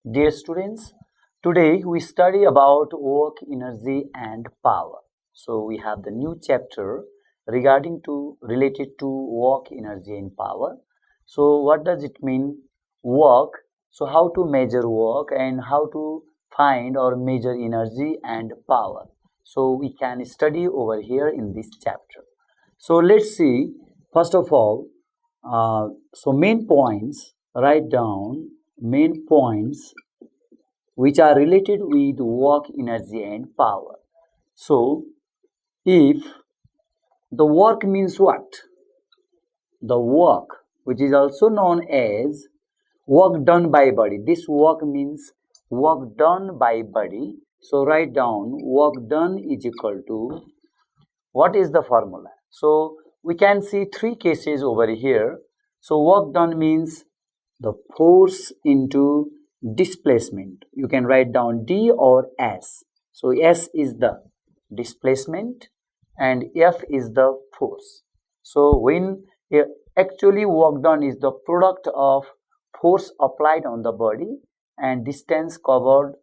Dear students, today we study about work, energy and power. So we have the new chapter related to work, energy and power. So what does it mean work? So how to measure work and how to find or measure energy and power. So we can study over here in this chapter. So let's see first of all main points, write down main points which are related with work, energy and power. So if the work means what? The work, which is also known as work done by body. This work means work done by body. So write down work done is equal to, what is the formula? So we can see three cases over here. So work done means the force into displacement. You can write down D or S. So S is the displacement and F is the force. So when actually work done is the product of force applied on the body and distance covered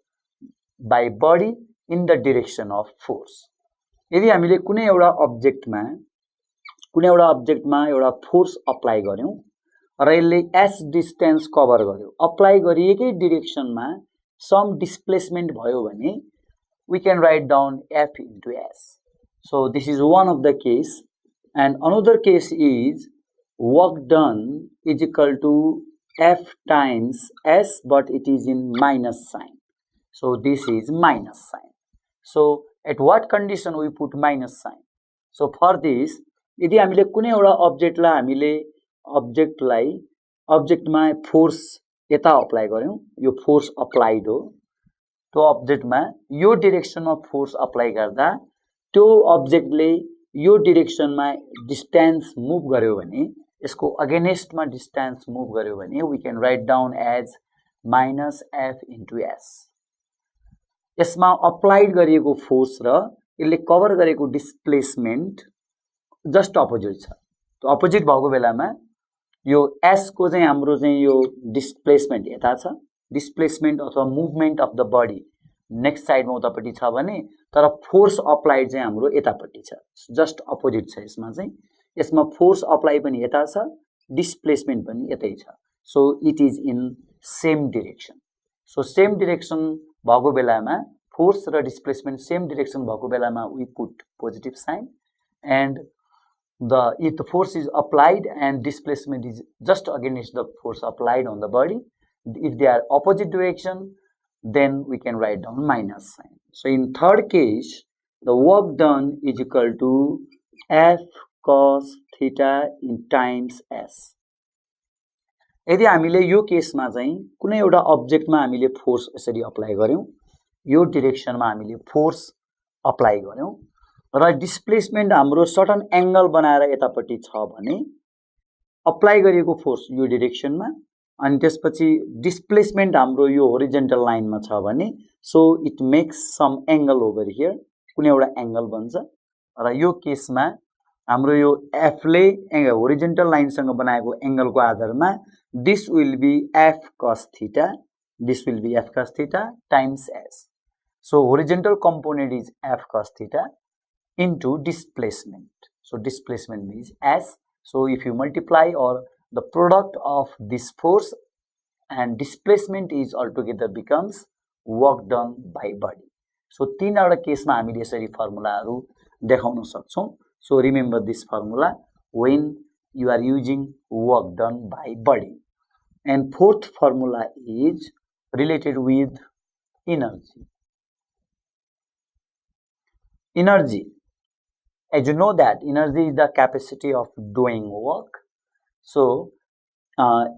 by body in the direction of force. यदि हामीले कुनै एउटा अब्जेक्टमा एउटा force apply गर्यौं र यसले s distance cover गर्यो, apply गरिएकै डिरेक्सनमा सम displacement भयो भने we can write down F into S. So this is one of the case, and another case is work done is equal to F times S, but it is in minus sign. So this is minus sign. So at what condition we put minus sign? So for this, यदि हामीले कुनै एउटा अब्जेक्टमा force यता apply गर्यौं, यो force applied हो, त्यो अब्जेक्टमा यो डिरेक्सनमा force apply गर्दा त्यो अब्जेक्टले यो डिरेक्सनमा डिस्टेन्स मुभ गर्यो भने, यसको अगेन्स्टमा डिस्टेन्स मुभ गर्यो भने we can write down as minus F into S. यसमा अप्लाइड गरिएको फोर्स र यसले कभर गरेको डिस्प्लेसमेन्ट जस्ट अपोजिट छ. त्यो अपोजिट भएको बेलामा यो S को चाहिँ हाम्रो चाहिँ यो डिस्प्लेसमेन्ट यता छ, डिस्प्लेसमेन्ट अथवा movement of the body next साइडमा उतापट्टि छ भने, तर फोर्स अप्लाइड चाहिँ हाम्रो यतापट्टि छ, जस्ट अपोजिट छ. यसमा फोर्स अप्लाई पनि यता छ, डिस्प्लेसमेन्ट पनि यतै छ. So it is in same direction. So same direction भएको बेलामा, फोर्स र डिस्प्लेसमेन्ट सेम डिरेक्सन भएको बेलामा we put positive sign, and if the force is applied and displacement is just against the force applied on the body, if they are opposite direction, then we can write down minus sign. So in third case, the work done is equal to F cos theta in times S. यदि हामीले यो केसमा चाहिँ कुनै एउटा अब्जेक्टमा हामीले force यसरी apply गर्यौं, यो डिरेक्सनमा हामीले फोर्स अप्लाई गर्यौं र डिस्प्लेसमेन्ट हाम्रो सर्टन एंगल बनाएर यतापट्टि छ भने, अप्लाई गरिएको फोर्स यो डिरेक्सनमा अनि त्यसपछि डिस्प्लेसमेन्ट हाम्रो यो होरिजेन्टल लाइनमा छ भने, so it makes some angle over here, कुनै एउटा एंगल बन्छ र यो केसमा हाम्रो यो F ले होरिजेन्टल लाइनसँग बनाएको एंगलको आधारमा this will be F cos theta, this will be F cos theta times S. So horizontal component is F cos theta into displacement. So displacement means S. So if you multiply, or the product of this force and displacement is altogether becomes work done by body. So तीनवटा केसमा हामीले यसरी फर्मुलाहरु देखाउन सक्छौं. So remember this formula when you are using work done by body. And fourth formula is related with energy. Energy, as you know that energy is the capacity of doing work. So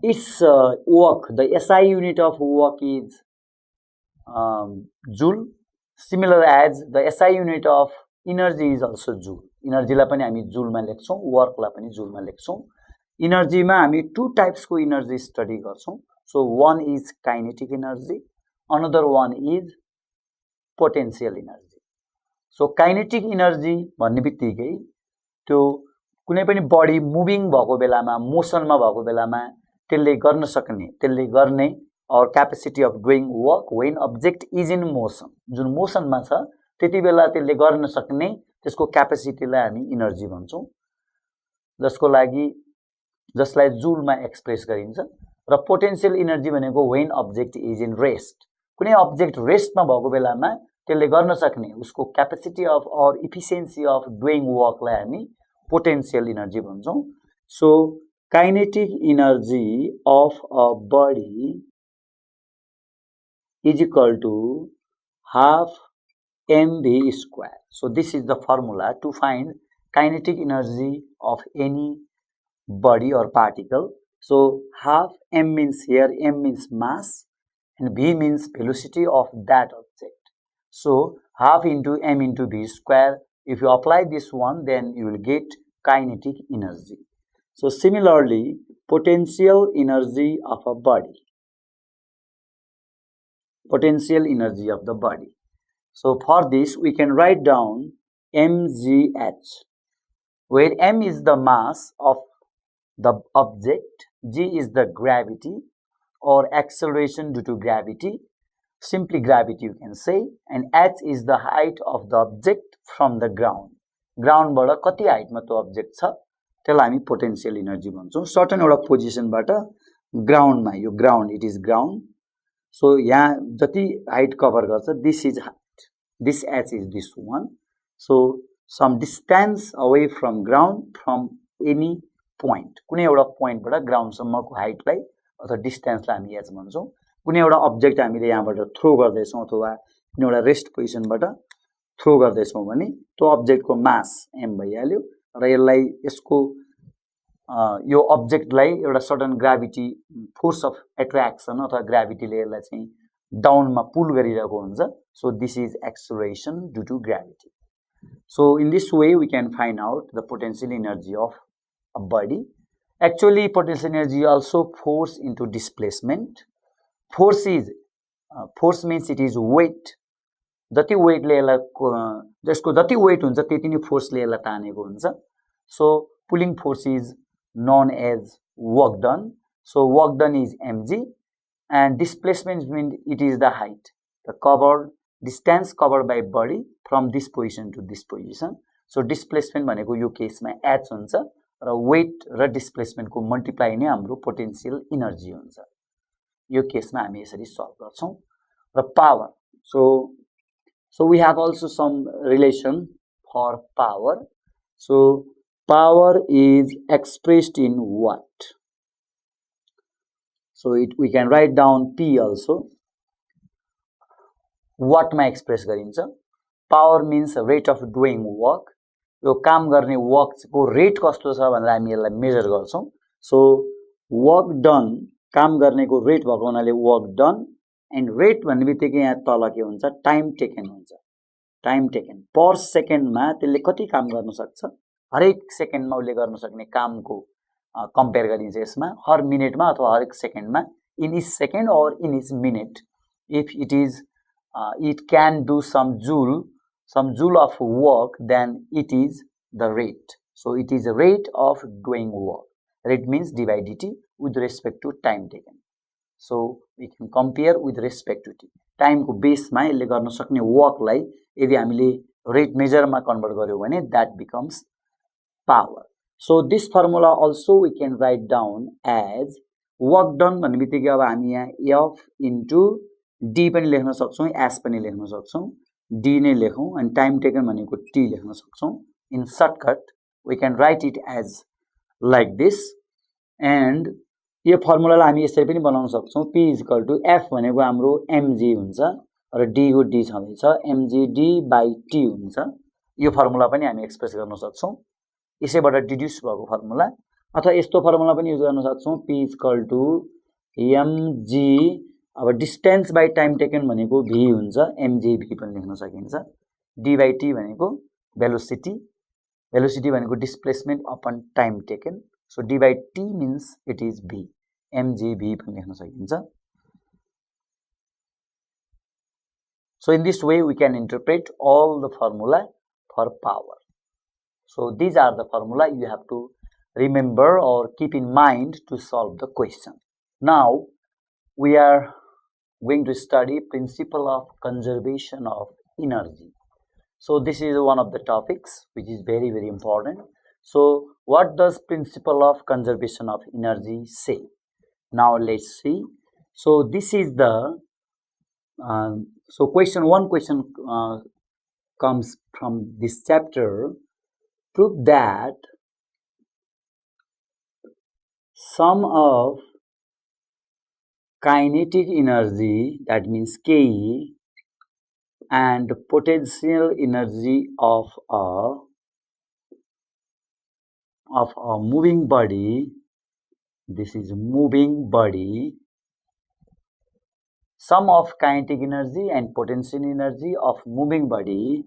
its work, the SI unit of work is joule. Similar as the SI unit of energy is also joule. Energy लाई पनि हामी joule मा लेख्छौं, work लाई पनि joule मा लेख्छौं. Energy मा हामी two types को energy study गर्छौं. So one is kinetic energy, another one is potential energy. So kinetic energy भन्ने बित्तिकै त्यो कुनै पनि बडी मुभिङ भएको बेलामा, मोसनमा भएको बेलामा त्यसले गर्न सक्ने, त्यसले गर्ने or capacity of doing work when object is in motion. जुन मोसनमा छ त्यति बेला त्यसले गर्न सक्ने त्यसको क्यापेसिटीलाई हामी इनर्जी भन्छौं, जसलाई जुलमा एक्सप्रेस गरिन्छ। र पोटेन्शियल इनर्जी भनेको when object is in rest, कुनै अब्जेक्ट रेस्टमा भएको बेलामा त्यसले गर्न सक्ने उसको capacity of or efficiency of doing वर्कलाई हामी पोटेन्शियल इनर्जी भन्छौं। So kinetic energy of a body is equal to half mv square. So this is the formula to find kinetic energy of any body or particle. So half m means here, m means mass and v means velocity of that object. So half into m into v square, if you apply this one, then you will get kinetic energy. So similarly, potential energy of a body. Potential energy of the body. So for this we can write down mgh, where m is the mass of the object, g is the gravity or acceleration due to gravity, simply gravity you can say, and h is the height of the object from the ground. Ground बाट कति height मा त्यो object छ त्यसलाई हामी potential energy भन्छौं। Certain एउटा position बाट ground मा, यो ग्राउन्ड, इट इज ग्राउन्ड। सो यहाँ जति हाइट कभर गर्छ, this is height, this H is this one. So some distance away from ground, from any point, कुनै एउटा पोइन्ट बाट ग्राउन्ड सम्मको हाइटलाई अथवा डिस्टेन्सलाई हामी एच भन्छौं। कुनै एउटा अब्जेक्ट हामीले यहाँबाट थ्रो गर्दैछौं अथवा कुनै एउटा रेस्ट पोजिसनबाट थ्रो गर्दैछौं भने त्यो अब्जेक्टको मास m भइहाल्यो र यसलाई यसको यो अब्जेक्टलाई एउटा sudden gravity force of attraction अथवा ग्राभिटीले यसलाई चाहिँ डाउनमा पुल गरिरहेको हुन्छ। So this is acceleration due to gravity. So in this way we can find out the potential energy of a body. Actually potential energy also force into displacement. Force means it is weight. जति वेटले यसलाई, जसको जति wait हुन्छ त्यति नै फोर्सले यसलाई तानेको हुन्छ। So pulling force is known as work done. So work done is mg, and displacement means it is the height, the covered distance covered by body from this position to this position. So displacement भनेको यो केसमा h हुन्छ र weight र displacement को multiply नै हाम्रो potential energy हुन्छ। यो केसमा हामी यसरी सल्भ गर्छौं। र power, so we have also some relation for power. So power is expressed in watt. So we can write down P also. Watt मा एक्सप्रेस गरिन्छ। Power means rate of doing work. यो काम गर्ने work को rate कस्तो छ भनेर हामी यसलाई मेजर गर्छौं। सो वर्क डन, काम गर्नेको रेट भएको हुनाले वर्क डन, एन्ड रेट भन्नेबित्तिकै यहाँ तल के हुन्छ, टाइम टेकन हुन्छ। टाइम टेकन पर सेकेन्डमा त्यसले कति काम गर्न सक्छ, हरेक सेकेन्डमा उसले गर्न सक्ने कामको कम्पेयर गरिन्छ यसमा। हर मिनेटमा अथवा हरेक सेकेन्डमा, इन इच सेकेन्ड और in each minute, if it is it can do some joule of work, then it is the rate. So it is the rate of doing work. Rate means d by dt with respect to time taken. So we can compare with respect to t. Time को base मा यसले गर्न सक्ने work लाई यदि हामीले rate major मा convert गर्यौ भने that becomes power. So this formula also we can write down as work done भन्नेबित्तिकै अब हामी यहाँ f into d पनि लेख्न सक्छौं, s पनि लेख्न सक्छौं, d नै लेखौं, अनि टाइम टेकन भनेको t लेख्न सक्छौं। In shortcut we can write it as like this, and यो फर्मुलालाई हामी यसरी पनि बनाउन सक्छौं। p = f भनेको हाम्रो mg हुन्छ र d को d छँदैछ, mg d by t हुन्छ। यो फर्मुला पनि हामी एक्सप्रेस गर्न सक्छौं, यसैबाट डिड्युस भएको फर्मुला। अथवा यस्तो फर्मुला पनि युज गर्न सक्छौं, p = mg, अब डिस्टेन्स बाइ टाइम टेकन भनेको v हुन्छ, mg v पनि लेख्न सकिन्छ। d by t भनेको भेलोसिटी, भेलोसिटी भनेको displacement upon time taken. So d by t means it is v, mg v पनि लेख्न सकिन्छ। So in this way we can interpret all the formula for power. So these are the formula you have to remember or keep in mind to solve the question. Now we are going to study principle of conservation of energy. So this is one of the topics which is very, very important. So what does principle of conservation of energy say? Now let's see. So this is the so one question comes from this chapter. Prove that sum of kinetic energy, that means Ke, and potential energy of a moving body, this is moving body, sum of kinetic energy and potential energy of moving body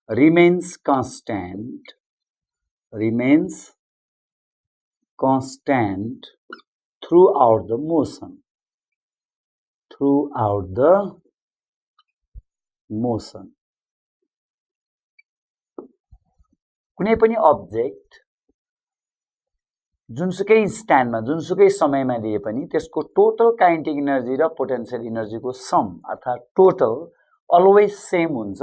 remains constant throughout the motion. कुनै पनि object जुनसुकै स्ट्यान्डमा जुनसुकै समयमा लिए पनि त्यसको total kinetic energy र potential एनर्जीको सम अर्थात् टोटल अलवेज सेम हुन्छ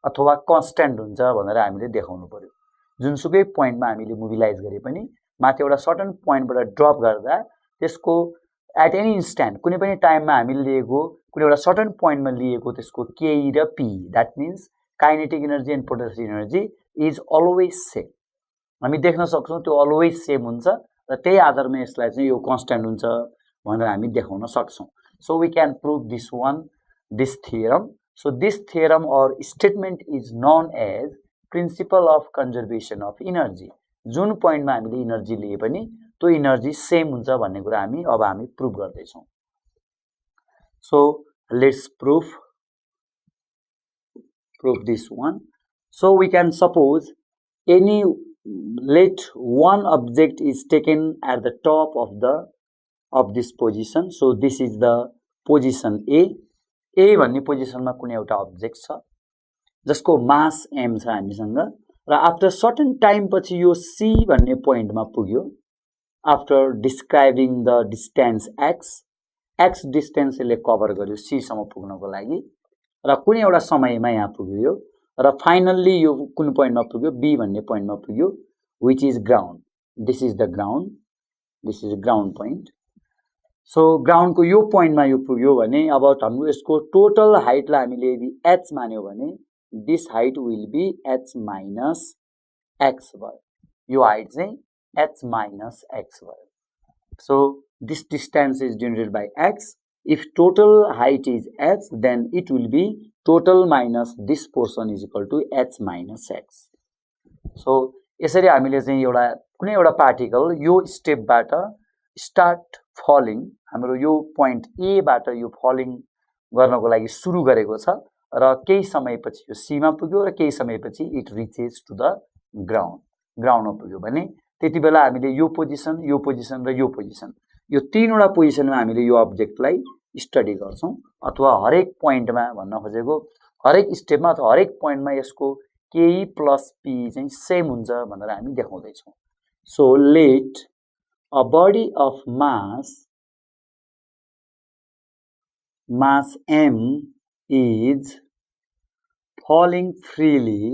अथवा कन्स्ट्यान्ट हुन्छ भनेर हामीले देखाउनु पर्यो। जुनसुकै पोइन्टमा हामीले मोबिलाइज गरे पनि माथि एउटा सर्टेन पोइन्टबाट ड्रप गर्दा त्यसको एट एनी इन्स्ट्यान्ट कुनै पनि टाइममा हामीले लिएको कुनै एउटा सर्टेन पोइन्टमा लिएको त्यसको के र P, that means kinetic energy and potential energy is always same. हामी देख्न सक्छौं त्यो अलवेज सेम हुन्छ र त्यही आधारमा यसलाई चाहिँ यो कन्स्ट्यान्ट हुन्छ भनेर हामी देखाउन सक्छौं। So we can prove this theorem. So this theorem or statement is known as principle of conservation of energy. जुन पोइन्टमा हामीले एनर्जी लिए पनि त्यो एनर्जी सेम हुन्छ भन्ने कुरा हामी प्रुभ गर्दै छौं। So let's prove this one. So we can suppose let one object is taken at the top of this position. So this is the position A भन्ने पोजिसनमा कुनै एउटा अब्जेक्ट छ जसको मास m छ हामीसँग र आफ्टर सर्टेन टाइम पछि यो C भन्ने पोइन्टमा पुग्यो। After describing the distance x distance यसले कभर गर्यो C सम्म पुग्नको लागि र कुनै एउटा समयमा यहाँ पुग्यो र फाइनल्ली यो कुन पोइन्टमा पुग्यो B भन्ने पोइन्टमा पुग्यो which is ground. This is the ground. This is ground point. So ground को यो पोइन्टमा यो पुग्यो भने अब हाम्रो यसको टोटल हाइटलाई हामीले यदि h मान्यो भने this height will be h minus x भयो। यो हाइट चाहिँ h minus x भयो। So this distance is denoted by x. If total height is h, then it will be total minus this portion is equal to h minus x. So यसरी हामीले चाहिँ एउटा कुनै एउटा particle यो स्टेपबाट start falling, हाम्रो यो point ए बाट यो falling गर्नको लागि सुरु गरेको छ र केही समयपछि यो सी मा पुग्यो र केही समयपछि इट रिचेस टु द ग्राउन्डमा पुग्यो भने त्यतिबेला हामीले यो पोजिसन र यो पोजिसन यो तीनवटा पोजिसनमा हामीले यो अब्जेक्टलाई स्टडी गर्छौं अथवा हरेक पोइन्टमा भन्न खोजेको हरेक स्टेपमा अथवा हरेक पोइन्टमा यसको के प्लस पी चाहिँ सेम हुन्छ भनेर हामी देखाउँदै छौं। So let a body of mass m is falling freely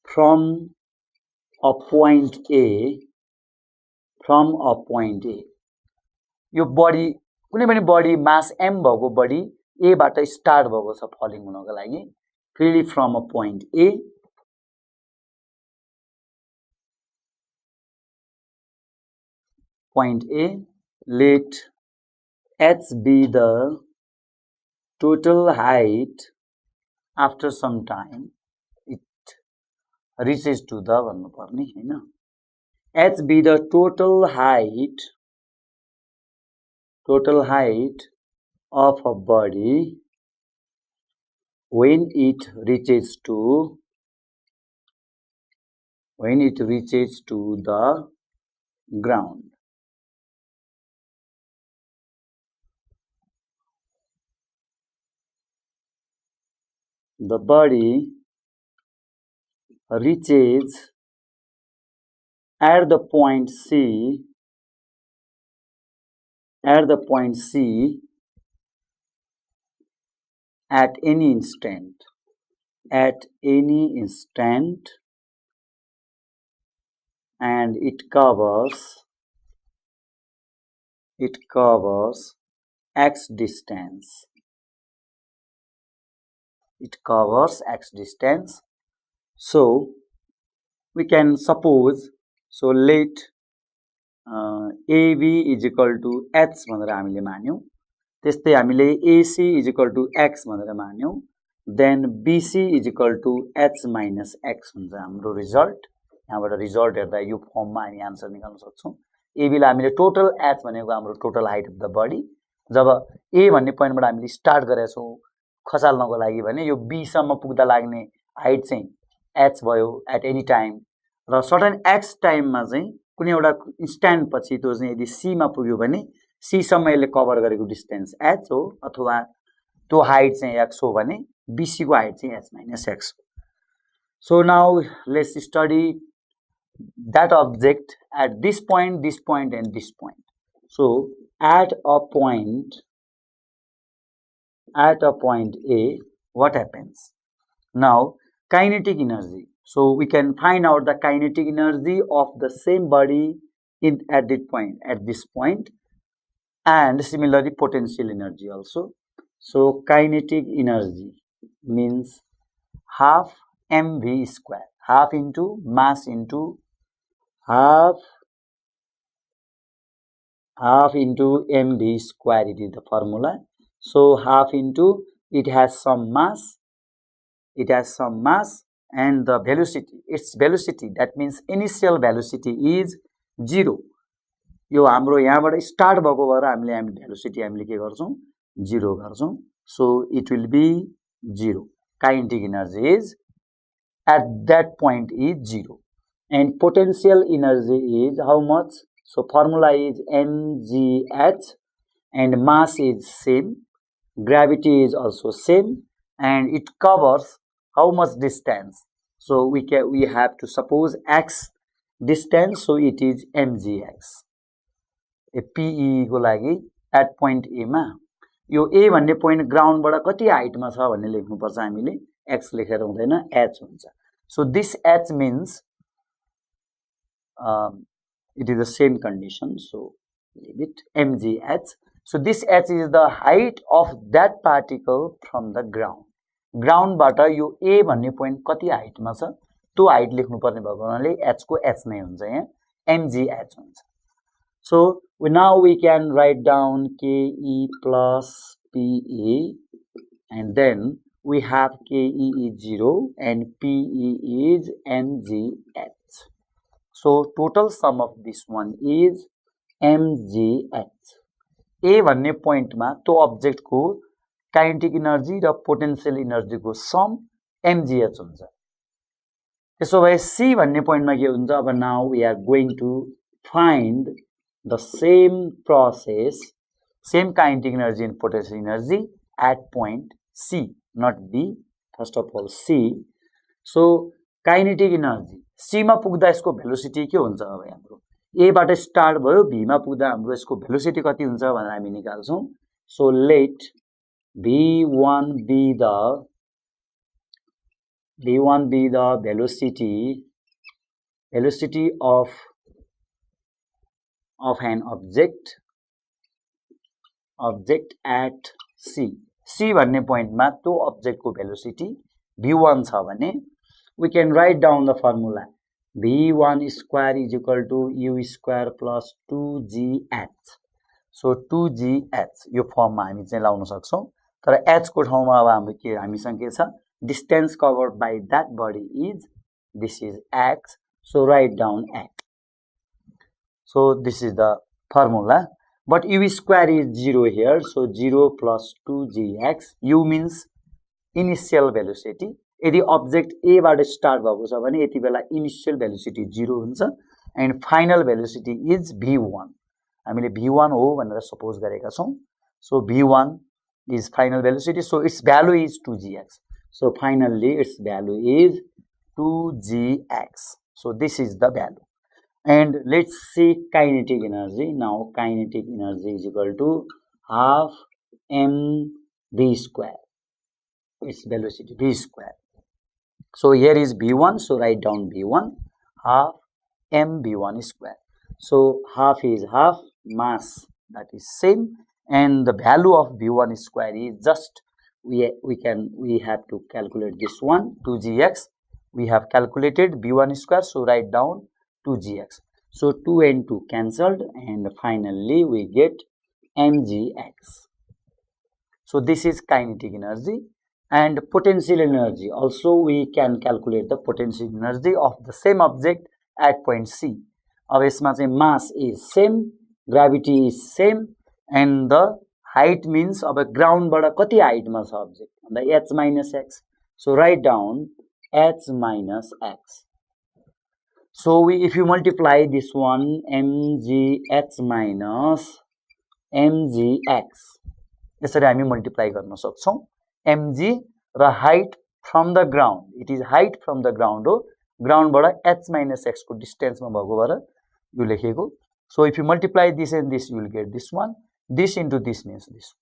from a point A यो बडी कुनै पनि बडी मास m भएको बडी A बाट स्टार्ट भएको छ फलिङ हुनको लागि freely from a point A let h be the total height after some time it reaches to the भन्नु पर्ने हैन h be the total height of a body when it reaches to the ground. The body reaches at the point C, at any instant, and it covers x distance. So we can suppose, so let AB is equal to h भनेर हामीले मान्यौं, त्यस्तै हामीले AC is equal to x भनेर मान्यौं, then BC is equal to h minus x हुन्छ हाम्रो result. यहाँबाट result हेर्दा यो फर्ममा हामी आन्सर निकाल्न सक्छौं। AB लाई हामीले टोटल h भनेको हाम्रो total height of the body, जब A भन्ने पोइन्टबाट हामीले स्टार्ट गरेका छौं खसाल्नको लागि भने यो B सम्म पुग्दा लाग्ने हाइट चाहिँ h भयो एट एनी टाइम, र सर्टेन x टाइममा चाहिँ कुनै एउटा इन्स्ट्यान्ट पछि त्यो चाहिँ यदि C मा पुग्यो भने C सम्म यसले कभर गरेको डिस्टेन्स h हो, अथवा त्यो हाइट चाहिँ x हो भने BC को हाइट चाहिँ h minus x हो। So now let's study that object at this point, and this point. So at a point A, what happens? Now kinetic energy. So we can find out the kinetic energy of the same body at this point, and similarly potential energy also. So kinetic energy means half mv square, half into mass into half into mv square, it is the formula. So half into, it has some mass, and the velocity, its velocity, that means initial velocity is 0. यो हाम्रो यहाँबाट start भएको भएर हामीले velocity हामीले के गर्छौं 0 गर्छौं, so it will be 0. kinetic energy is at that point is 0, and potential energy is how much? So formula is mgh, and mass is same, gravity is also same, and it covers how much distance? So we have to suppose x distance, so it is mgx. PE को लागि at point A मा यो A भन्ने point ग्राउन्डबाट कति हाइटमा छ भन्ने लेख्नु पर्छ हामीले, x लेखेर हुँदैन, h हुन्छ। So this h means it is the same condition, so leave it mgh. So this h is the height of that particle from the ground. ग्राउन्डबाट यो A भन्ने पोइन्ट कति हाइटमा छ त्यो हाइट लेख्नु पर्ने भएको हुनाले h को h नै हुन्छ, यहाँ mgh हुन्छ। So now we can write down KE plus PE, and then we have KE is 0 and PE is mgh. So total sum of this one is mgh. A भन्ने पोइन्टमा त्यो object को kinetic energy र potential energy को सम mgh हुन्छ। त्यसो भए C भन्ने पोइन्टमा के हुन्छ? अब now we are going to find the same process, same kinetic energy and potential energy at point C, not B. First of all C. So kinetic energy C मा पुग्दा यसको भेलोसिटी के हुन्छ? अब हाम्रो A बाट स्टार्ट भयो, B मा पुग्दा हाम्रो यसको भेलोसिटी कति हुन्छ भनेर हामी निकाल्छौं। So let V1 be the velocity of an object at C. C भन्ने पोइन्टमा त्यो अब्जेक्ट को भेलोसिटी V1 छ भने we can write down the formula V1 square is equal to U square plus 2GH. So 2GH यो फर्ममा हामी चाहिँ लाउन सक्छौं, तर H को ठाउँमा अब हामीसँग के छ? Distance covered by that body is, this is x, so write down x. So this is the formula, but U square is 0 here, so 0 plus 2gx. U means initial velocity. यदि object A बाट start भएको छ भने यति बेला initial velocity 0 हुन्छ, and final velocity is V1. हामीले V1 हो भनेर suppose गरेका छौं, so V1 is final velocity, so its value is 2gx. So finally its value is 2gx. So this is the value. And let's see kinetic energy. Now kinetic energy is equal to half mv square. Its velocity v square. So here is v1, so write down v1 half mv1 square. So half is half, mass that is same, and the value of v1 square is just we have to calculate this one 2gx. We have calculated v1 square, so write down 2gx. So 2 and 2 cancelled, and finally we get mgx. So this is kinetic energy. And potential energy, also we can calculate the potential energy of the same object at point C. अब यसमा चाहिँ mass is same, gravity is same, and the height means अब ground बाट कति height मा छ object भन्दा h minus x. So write down h minus x. So if you multiply this one mgh minus mgx, यसरी हामी multiply गर्न सक्छौं. mg raw height from the ground, it is height from the ground हो, ground बाट h minus x को distance मा भएको भएर यो लेखेको. So if you multiply this and this, you will get this one. This into this means this.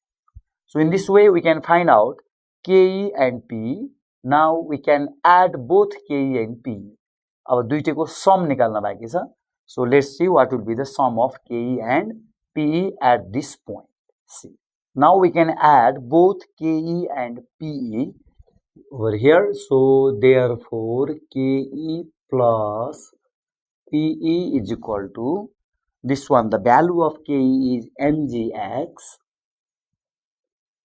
So in this way we can find out ke and pe. Now we can add both ke and pe. अब दुईटैको sum निकाल्न बाँकी छ. So let's see what will be the sum of ke and pe at this point. See. Now we can add both ke and pe over here. So therefore ke plus pe is equal to this one. The value of ke is mgx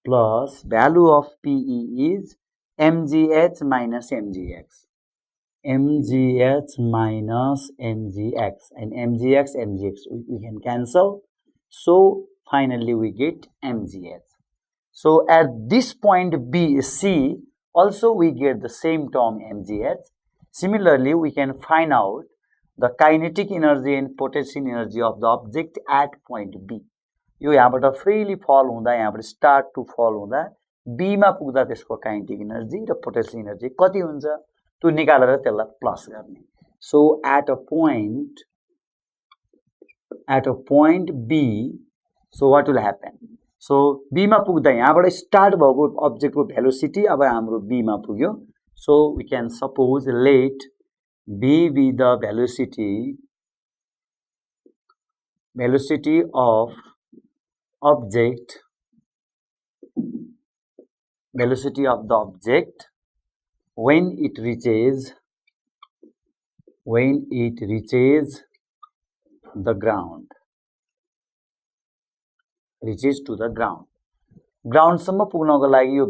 plus value of pe is mgh minus mgx. mgh minus mgx, and mgx we can cancel. So finally we get mgh. So at this point B, C, also we get the same term mgh. Similarly, we can find out the kinetic energy and potential energy of the object at point B. यो यहाँबाट freely fall हुँदा, यहाँबाट start to fall हुँदा B मा पुग्दा त्यसको kinetic energy र potential energy कति हुन्छ त्यो निकालेर त्यसलाई प्लस गर्ने. So at a point B, so what will happen? So B मा पुग्दा यहाँबाट start भएको object को velocity अब हाम्रो B मा पुग्यो. So we can suppose let B be the velocity of object, velocity of the object when it reaches the ground, reaches to the ground. Ground सम्म पुग्नको लागि यो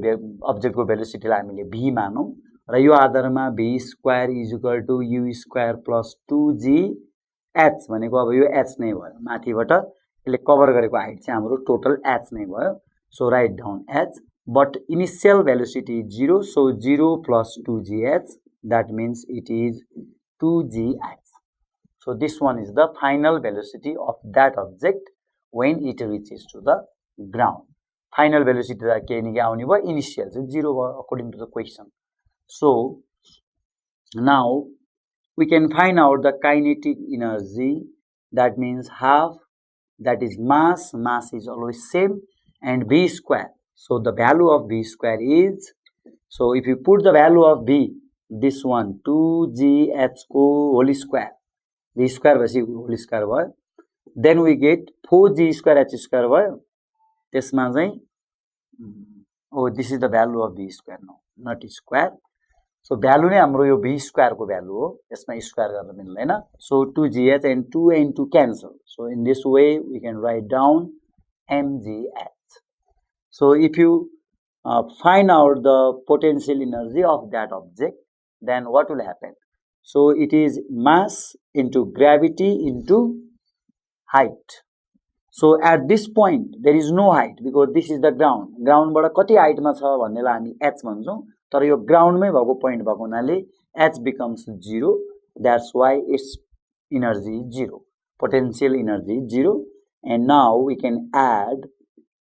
object को velocity लाई हामीले v मानौं र यो आधारमा v square is equal to u square plus 2gh भनेको अब यो h नै भयो. माथिबाट यसले कभर गरेको हाइट चाहिँ हाम्रो टोटल h नै भयो. So write down h, but initial velocity is 0, so 0 plus 2gh, that means it is 2gh. So this one is the final velocity of that object when it reaches to the ground. Final velocity that can be initial, so 0 according to the question. So now we can find out the kinetic energy, that means half, that is mass is always same, and v square. So the value of v square is, so if you put the value of v, this one 2gh whole square, v square whole square भयो, then we get 4g square h square भयो. त्यसमा चाहिँ oh, this is the value of v square now, not square. So value नै हाम्रो यो v square को value हो, यसमा square गर्न मिल्दैन. So 2gh and 2 and 2 cancel. So in this way we can write down mgh. So if you find out the potential energy of that object, then what will happen? So it is mass into gravity into height. So at this point there is no height because this is the ground. Ground बाट कति height मा छ भन्नेलाई हामी h भन्छौं, तर यो ground मै भएको point भएको हुनाले h becomes 0. That's why its energy is 0. Potential energy is 0. And now we can add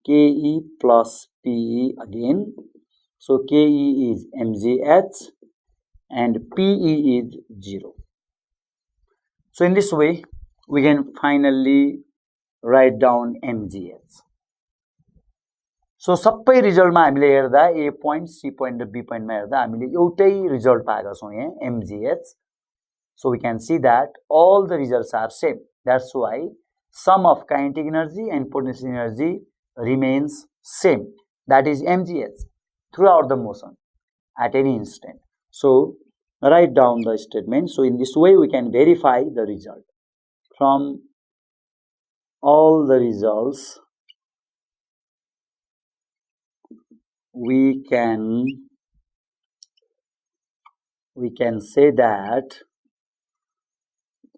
ke plus pe again. So ke is mgh and pe is 0. So in this way we can finally write down MGH. So सबै रिजल्टमा हामीले हेर्दा A point, C point raw B point मा हेर्दा हामीले एउटै result पाएका छौं यहाँ MGH. So we can see that all the results are same. That's why sum of kinetic energy and potential energy remains same. That is MGH throughout the motion at any instant. So write down the statement. So in this way we can verify the result. From all the results we can say that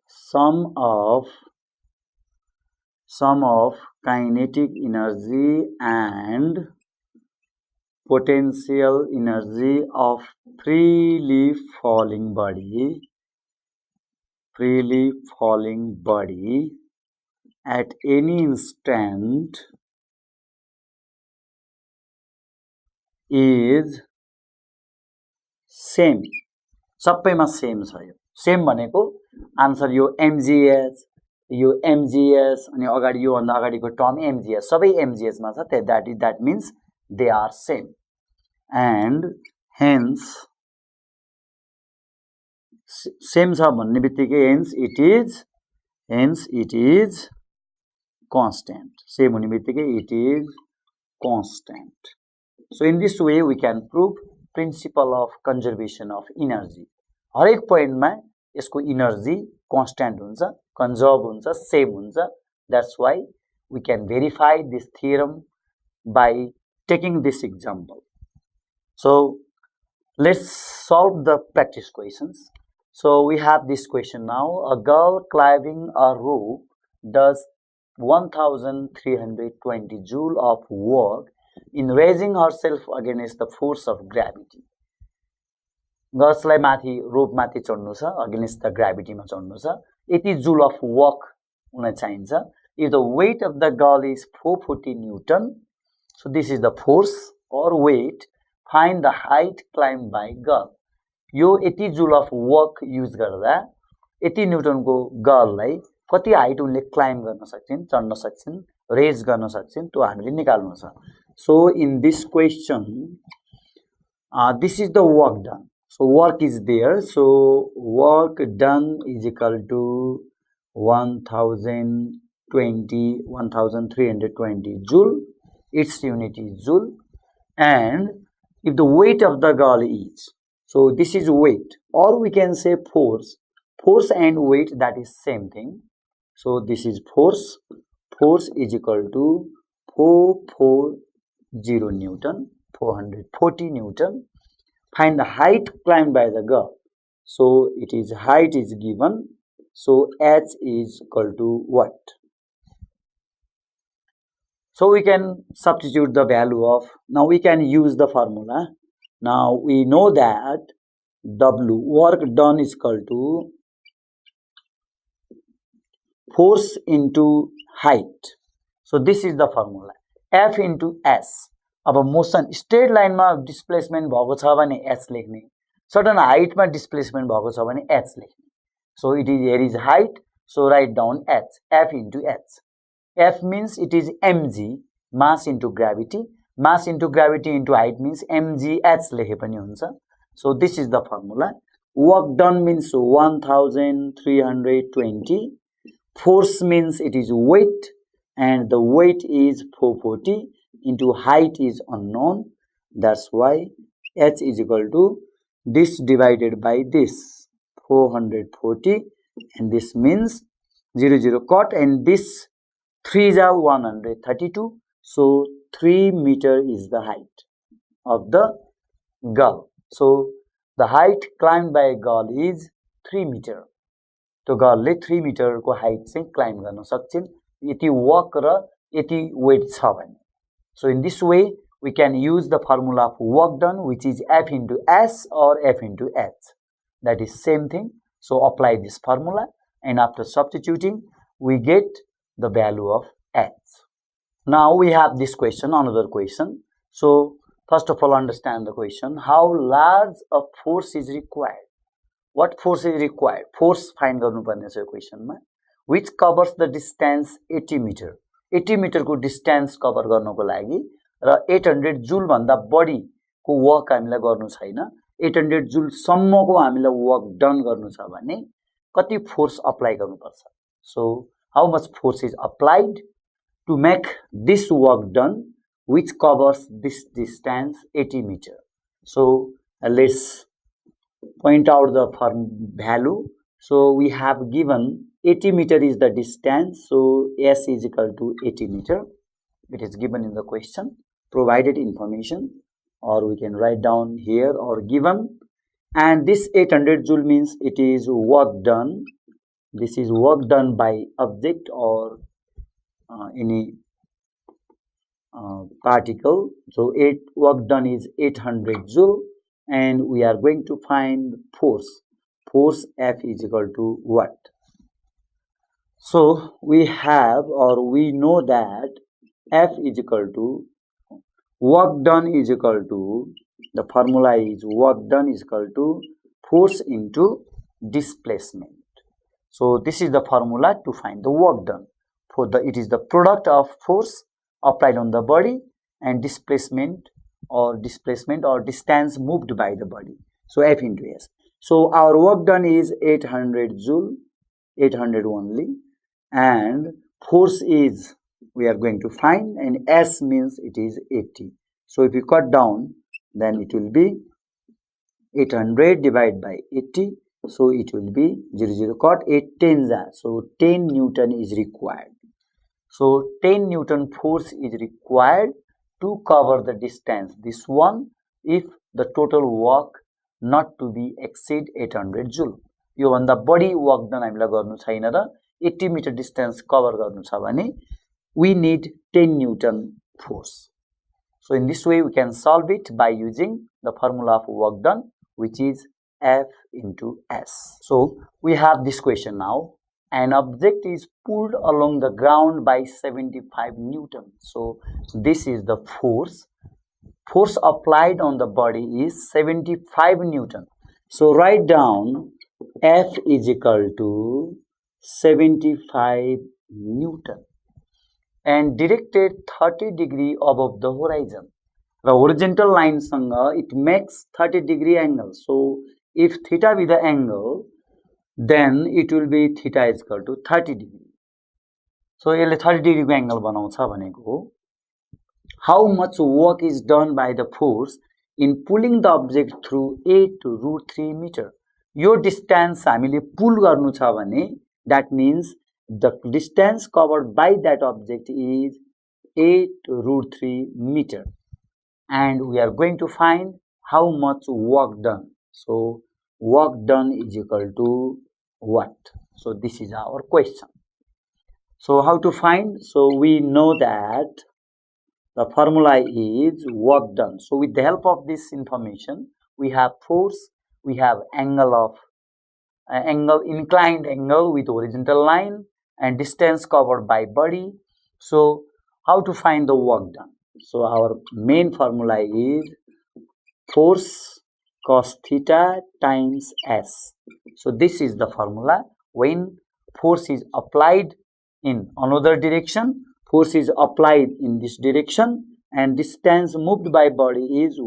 sum of kinetic energy and potential energy of freely falling body at any instant is same. सबैमा same छ यो. Same भनेको answer यो MGH अनि अगाडि यो भन्दा अगाडिको term MGH सबै MGH मा छ. that means they are same, and hence same छ भन्ने बित्तिकै hence it is constant. Same हुने बित्तिकै it is constant. So in this way we can prove principle of conservation of energy. हरेक पोइन्टमा यसको एनर्जी constant हुन्छ, conserve हुन्छ, same हुन्छ. That's why we can verify this theorem by taking this example. So let's solve the practice questions. So we have this question now. A girl climbing a rope does 1320 joule of work in raising herself against the force of gravity. गर्ल्सलाई माथि रोप माथि चढ्नु छ, against the gravity मा चढ्नु छ, 80 joule of work हुन चाहिन्छ. If the weight of the girl is 440 Newton, so this is the force or weight. Find the height climbed by girl. Yo 80 joule of work use गर्दा 80 Newton को गर्ललाई कति height उनले climb गर्न सक्छिन्, चढ्न सक्छिन्, raise गर्न सक्छिन्, त्यो हामीले निकाल्नु छ. So in this question, this is the work done. So work is there. So work done is equal to 1320 joule. Its unit is joule. And if the weight of the girl is, so this is weight, or we can say force. Force and weight, that is same thing. So this is force. Force is equal to 440 Newton, 440 Newton. Find the height climbed by the girl. So it is height is given. So h is equal to what? So we can substitute the value of, now we can use the formula. Now we know that W, work done, is equal to force into height. So this is the formula. F into S. अब motion straight लाइनमा displacement भएको छ भने h लेख्ने, certain हाइटमा displacement भएको छ भने h लेख्ने. So it is, here is height, so write down h, F into h. F means it is mg, mass into gravity. Mass into gravity into height means mgh लेखे पनि हुन्छ. So this is the formula. Work done means 1320. Force means it is weight, and the weight is 440 into height is unknown. That's why h is equal to this divided by this 440, and this means 0 cut, and this 3s are 132. So 3 meter is the height of the girl. So the height climbed by a girl is 3 meter. तो गर्लले 3 metre को height चाहिँ climb गर्न सक्छिन् यति work र यति wait छ भने. So in this way we can use the formula of work done, which is F into S or F into H. That is same thing. So apply this formula, and after substituting we get the value of H. Now we have this question, another question. So first of all, understand the question. How large a force is required? What force is required? Force find गर्नु पर्ने छ यो क्वेशनमा. which covers the distance 80 meter. 80 meter को distance cover गर्नको लागि र 800 joule भन्दा बढी को work हामीलाई गर्नु छैन, 800 joule सम्मको हामीलाई वर्क डन गर्नु छ भने कति फोर्स अप्लाई गर्नुपर्छ. So how much force is applied to make this work done which covers this distance 80 meter. So let's point out the value. So we have given 80 meter is the distance, so S is equal to 80 meter. It is given in the question, provided information, or we can write down here or given. And this 800 joule means it is work done. This is work done by object or any particle. So work done is 800 joule, and we are going to find force. Force F is equal to what? So we have, or we know that F is equal to work done is equal to, the formula is work done is equal to force into displacement. So this is the formula to find the work done. It is the product of force applied on the body and displacement or distance moved by the body. So F into S. So our work done is 800 joule, 800 only, and force is we are going to find, and S means it is 80. So if you cut down, then it will be 800 divided by 80. So it will be 0 cut 8 tens are. So 10 Newton is required. So 10 Newton force is required to cover the distance. This one, if the total work not to be exceed 800 joule. यो भन्दा बढी work done हामीलाई गर्नु छैन र 80 meter distance cover गर्नु छ भने we need 10 Newton force. So in this way we can solve it by using the formula of work done, which is F into S. So we have this question now. An object is pulled along the ground by 75 Newton. So this is the force. Force applied on the body is 75 Newton. So write down F is equal to 75 Newton and directed 30 degree above the horizon. The horizontal line sanga, it makes 30 degree angle. So if theta be the angle, then it will be theta is equal to 30 degree. So यसले 30 degree angle बनाउँछ भनेको how much work is done by the force in pulling the object through 8 to root 3 meter. Yo distance हामीले pull गर्नु छ भने that means the distance covered by that object is 8 root 3 meter, and we are going to find how much work done. So work done is equal to what? So this is our question. So how to find? So we know that the formula is work done. So with the help of this information, we have force, we have inclined angle with horizontal line, and distance covered by body. So how to find the work done? So our main formula is force cos theta times S. So this is the formula. When force is applied in another direction, force is applied in this direction, and distance moved by body is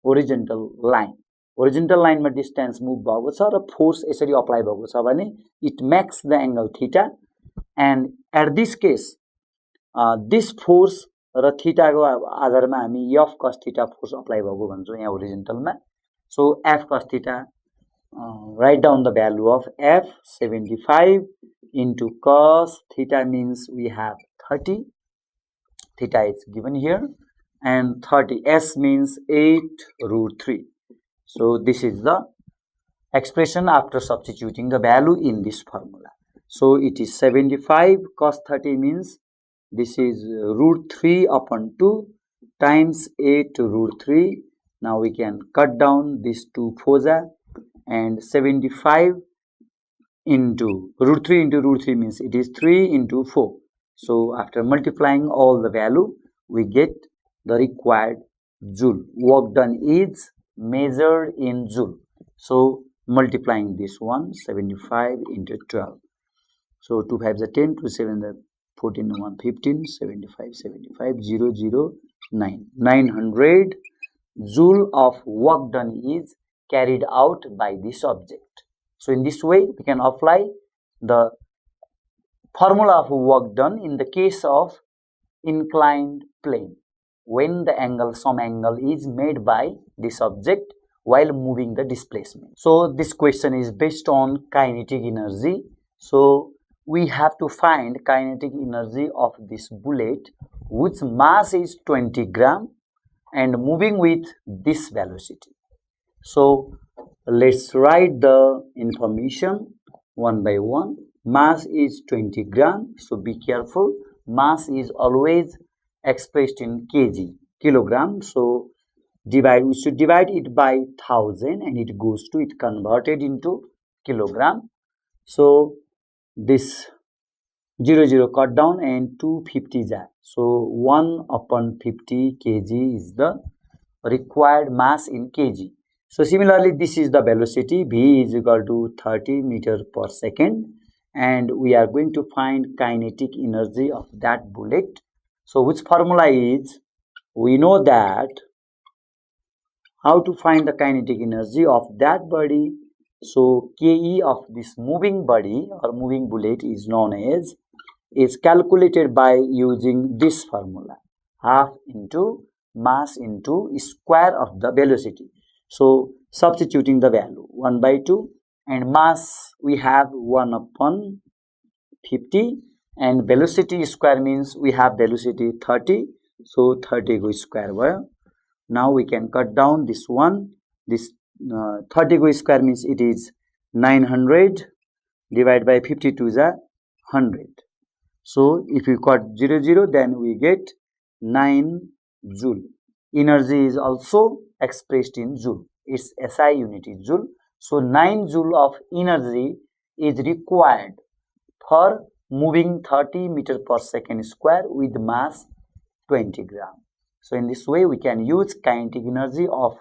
horizontal line. Horizontal line ma distance move भएको छ र force यसरी apply भएको छ भने it makes the angle theta, and at this case this force raw theta को आधारमा हामी f cos theta force apply भएको भन्छौं यहाँ horizontal मा. So f cos theta, write down the value of f 75 into cos theta means we have 30. Theta is given here, and 30 s means 8 root 3. So this is the expression after substituting the value in this formula. So it is 75 cos 30 means this is root 3 upon 2 times 8 root 3. Now we can cut down these two fossa, and 75 into root 3 means it is 3 into 4. So after multiplying all the value, we get the required joule. Work done is measured in joule. So multiplying this one, 75 into 12. So 2 5s are 10, 2 7s are 14, 1 15, 75, 75, 0 0 9. 900 joule of work done is carried out by this object. So in this way we can apply the formula of work done in the case of inclined plane when the angle, some angle is made by this object while moving the displacement. So this question is based on kinetic energy. So we have to find kinetic energy of this bullet whose mass is 20 gram and moving with this velocity. So let's write the information one by one. Mass is 20 gram, so be careful. Mass is always expressed in kg, kilogram. So we should divide it by 1000 and it goes to, it converted into kilogram. So this 0 cut down and 250 is that. So 1 upon 50 kg is the required mass in kg. So similarly, this is the velocity. V is equal to 30 meter per second. And we are going to find kinetic energy of that bullet. So which formula is, we know that how to find the kinetic energy of that body. So Ke of this moving body or moving bullet is known as, is calculated by using this formula, half into mass into square of the velocity. So substituting the value 1 by 2 and mass we have 1 upon 50 and velocity square means we have velocity 30. So 30 go square where. Now we can cut down this one. This 30 go square means it is 900 divided by 52 is a 100. So if we cut 0 0 then we get 9 joule. Energy is also expressed in joule. Its SI unit is joule. So 9 joule of energy is required for moving 30 meter per second square with mass 20 gram. So in this way we can use kinetic energy of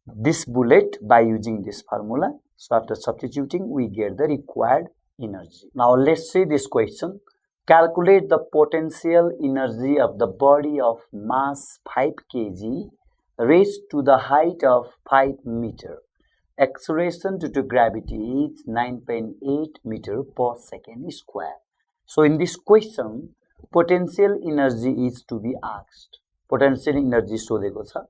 this bullet by using this formula. So after substituting we get the required energy. Now let's see this question. Calculate the potential energy of the body of mass 5 kg raised to the height of 5 meter. Acceleration due to gravity is 9.8 meter per second square. So in this question, potential energy is to be asked. Potential energy सोधेको छ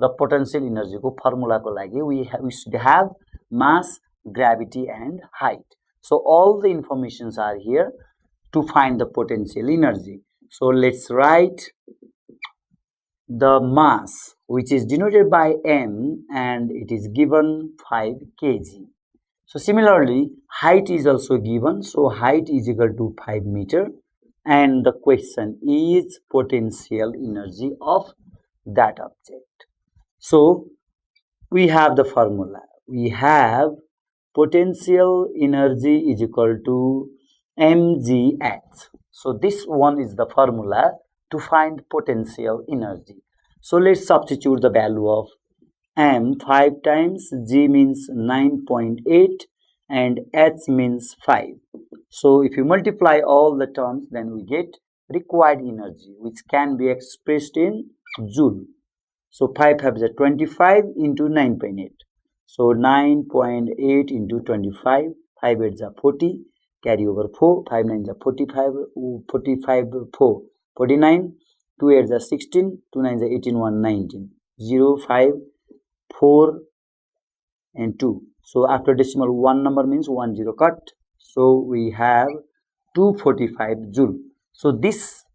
र potential energy को formula को लागि we should have mass, gravity and height. So all the informations are here to find the potential energy. So let's write the mass which is denoted by m and it is given 5 kg. So similarly height is also given. So height is equal to 5 meter and the question is potential energy of that object. So we have the formula. We have potential energy is equal to mgh. So this one is the formula to find potential energy. So let's substitute the value of m 5 times, g means 9.8 and h means 5. So if you multiply all the terms then we get required energy which can be expressed in joule. So 5 5 is 25 into 9.8. So 9.8 into 25, 5 8 is 40, carry over 4, 5 9 is 45, 45 4, 49, 2 8 is 16, 2 9 is 18, 1 19, 0 5, 4 and 2. So after decimal 1 number means 1 0 cut. So we have 245 joule. So this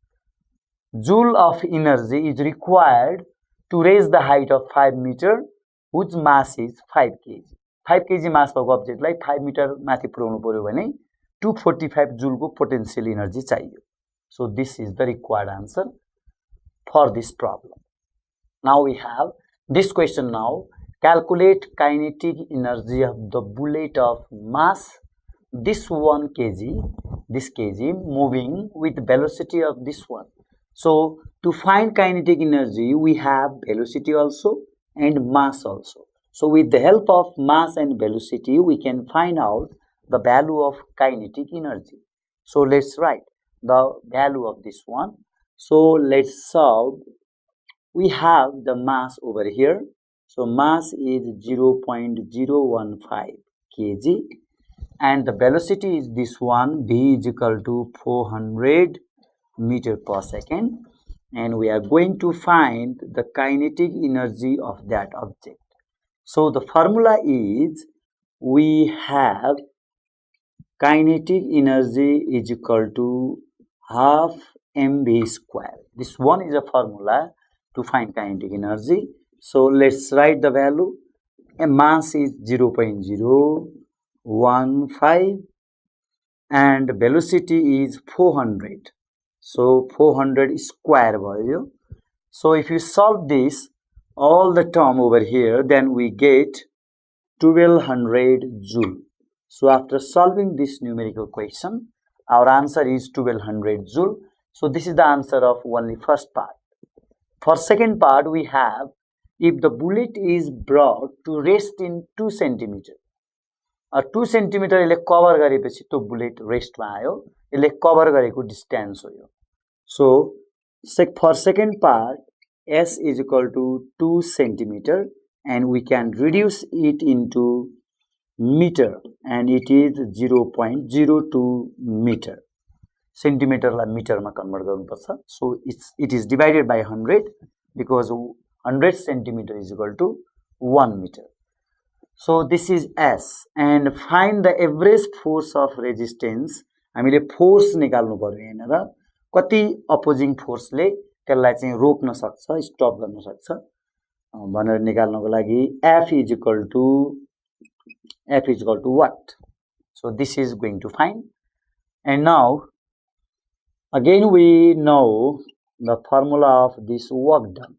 joule of energy is required to raise the height of 5 meter whose mass is 5 kg. 5 kg mass भएको object लाई 5 meter माथि पुर्याउनु पर्यो भने 245 joule को potential energy चाहियो. So this is the required answer for this problem. Now we have this question now. Calculate kinetic energy of the bullet of mass this 1 kg, this kg moving with velocity of this one. So to find kinetic energy we have velocity also and mass also. So with the help of mass and velocity we can find out the value of kinetic energy. So let's write the value of this one. So let's solve. We have the mass over here. So mass is 0.015 kg and the velocity is this one, v is equal to 400 meter per second, and we are going to find the kinetic energy of that object. So the formula is, we have kinetic energy is equal to half mv square. This one is a formula to find kinetic energy. So let's write the value. A mass is 0.015 and velocity is 400. So 400 square value. So if you solve this, all the term over here, then we get 1200 joule. So after solving this numerical question, our answer is 1200 joule. So this is the answer of only first part. For second part, we have, if the bullet is brought to rest in 2 cm. 2 cm यसले cover गरेपछि त्यो bullet रेस्टमा आयो, यसले cover गरेको distance हो यो. So for second part, s is equal to 2 cm and we can reduce it into meter and it is 0.02 meter. Centimeter lie meter मा convert गर्नुपर्छ. So it is divided by 100 because 100 centimeter is equal to 1 meter. So this is S and find the average force of resistance. हामीले force निकाल्नु पर्यो हैन र कति opposing फोर्सले त्यसलाई चाहिँ रोक्न सक्छ, स्टप गर्न सक्छ भनेर निकाल्नको लागि F is equal to what? So this is going to find. And now again we know the formula of this work done.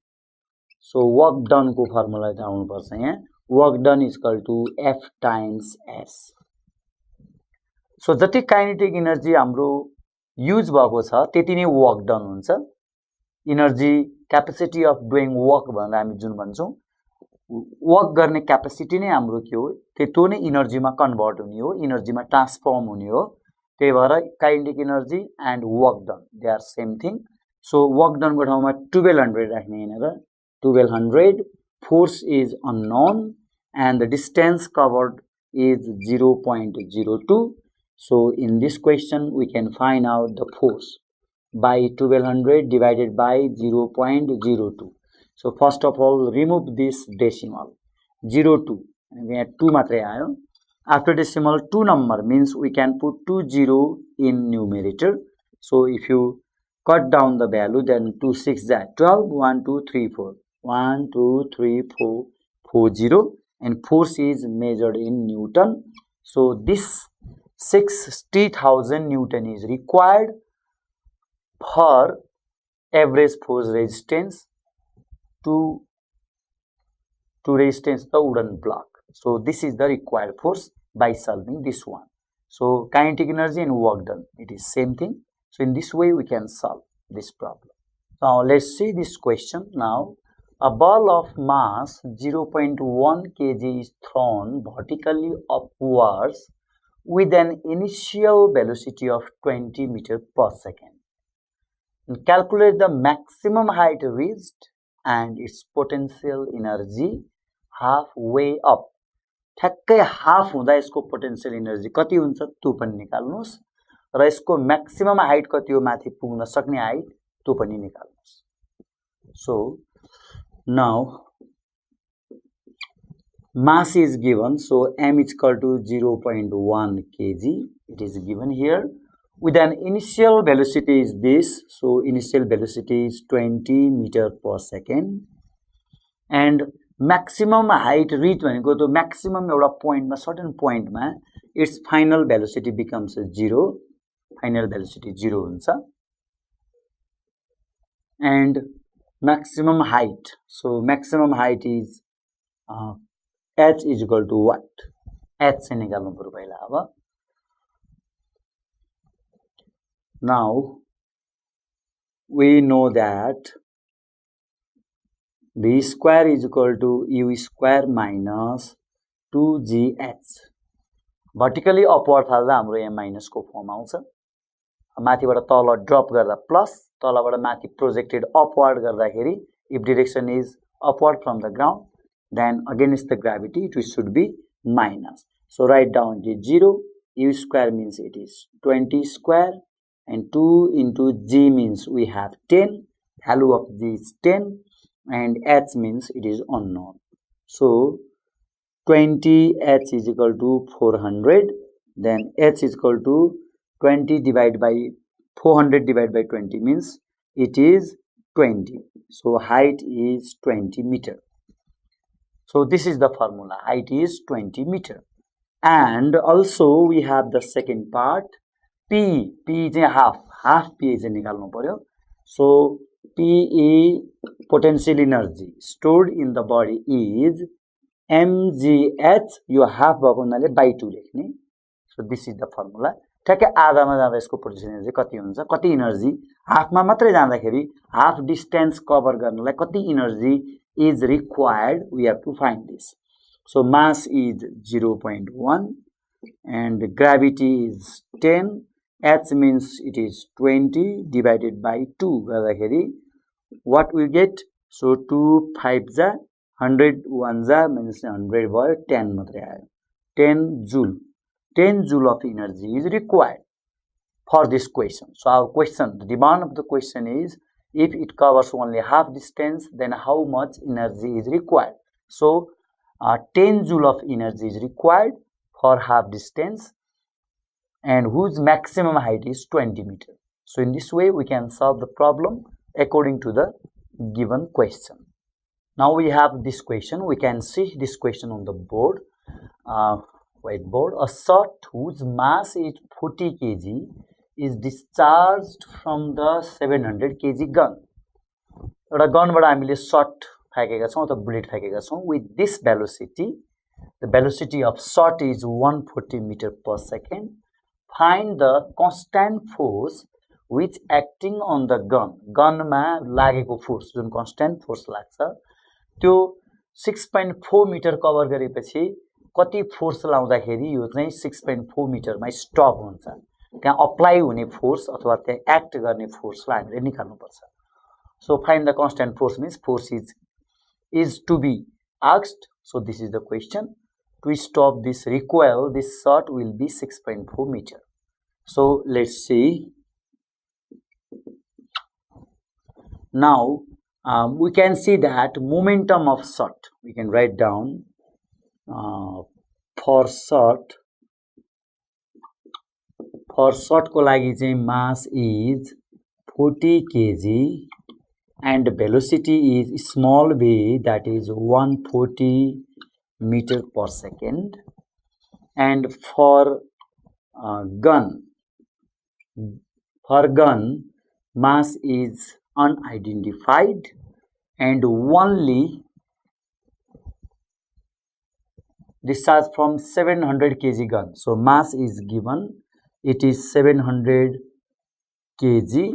So work done को formula त आउनु पर्छ यहाँ. Work done is equal to F times S. So जति kinetic energy हाम्रो use भएको छ त्यति नै work done हुन्छ. Energy capacity of doing work भनेर हामी जुन भन्छौं, वर्क गर्ने क्यापेसिटी नै हाम्रो के हो, त्यो नै एनर्जीमा कन्भर्ट हुने हो, एनर्जीमा ट्रान्सफर्म हुने हो. त्यही भएर kinetic energy and work done they are same thing. So work done को ठाउँमा 1200 राख्ने हैन र 1200. Force is unknown and the distance covered is 0.02. So in this question we can find out the force by 1200 divided by 0.02. So first of all remove this decimal 02 and we have 2 matrai aayo. After decimal 2 number means we can put 20 in numerator. So if you cut down the value then 2 6 that 12 1 2 3 4 1 2 3 4 40 and force is measured in Newton. So this 60,000 Newton is required for average force resistance to resistance the wooden block. So this is the required force by solving this one. So kinetic energy and work done, it is same thing. So in this way we can solve this problem. Now let's see this question. Now a ball of mass 0.1 kg is thrown vertically upwards with an initial velocity of 20 meters per second. And calculate the maximum height reached and its potential energy halfway up. ठ्याक्कै half हुँदा यसको potential energy कति हुन्छ त्यो पनि निकाल्नुस् र यसको maximum height कति हो माथि पुग्न सक्ने हाइट त्यो पनि निकाल्नुस्. So now mass is given, so m is equal to 0.1 kg. It is given here with an initial velocity is this. So initial velocity is 20 meters per second and maximum height reach भनेको त्यो maximum एउटा पोइन्टमा certain पोइन्टमा its final velocity becomes 0. Final velocity 0 हुन्छ. And maximum height, so maximum height is h is equal to what? h चाहिँ निकाल्नु पर्यो पहिला. अब now we know that v square is equal to u square minus 2gh. Vertically upward फाल्दा हाम्रो m minus को firm आउँछ माथिबाट तल ड्रप गर्दा प्लस तलबाट माथि प्रोजेक्टेड अपवर्ड गर्दाखेरि if direction is upward from the ground then against the gravity it should be minus. So write down the 0, u square means it is 20 square and 2 into g means we have 10, value of g is 10 and h means it is unknown. So 20h is equal to 400, then h is equal to 20 divided by 400 divided by 20 means it is 20. So height is 20 meter. So this is the formula, height is 20 meter. And also we have the second part, P is half P is निकाल्नु पर्यो. So P potential energy stored in the body is mgh, yo half भएको हुनाले by 2 लेख्ने. So this is the formula. ठ्याक्कै आधामा जाँदा यसको potential energy कति हुन्छ, कति एनर्जी हाफमा मात्रै जाँदाखेरि हाफ डिस्टेन्स कभर गर्नलाई कति energy is required, we have to find this. So mass is 0.1 and gravity is 10, h means it is 20 divided by 2 गर्दाखेरि what we get, so 2 5 जा 100 1 जा means 100 भयो 10 मात्रै आयो, 10 joule. 10 joule of energy is required for this question. So our question, the demand of the question is, if it covers only half distance, then how much energy is required? So 10 joule of energy is required for half distance and whose maximum height is 20 meter. So in this way we can solve the problem according to the given question. Now we have this question, we can see this question on the board. Whiteboard. A shot whose mass is 40 kg is discharged from the 700 kg gun. एउटा गनबाट हामीले shut फ्याकेका छौं अथवा bullet फ्याकेका छौं with this velocity. The velocity of shot is 140 meter per second. Find the constant force which acting on the gun. गनमा लागेको force जुन constant force लाग्छ त्यो 6.4 metre cover गरेपछि कति फोर्स लाउँदाखेरि यो चाहिँ 6.4 मिटरमा स्टप हुन्छ, त्यहाँ अप्लाई हुने फोर्स अथवा त्यहाँ एक्ट गर्ने फोर्सलाई हामीले निकाल्नु पर्छ. So find the constant force means force is to be asked. So this is the question. To stop this recoil this shot will be 6.4 meter. So let's see. Now we can see that momentum of shot we can write down. For shot को लागि चाहिँ mass is 40 kg and velocity is small v, that is 140 meter per second. And for gun mass is unidentified and only discharged from 700 kg gun. So mass is given, it is 700 kg,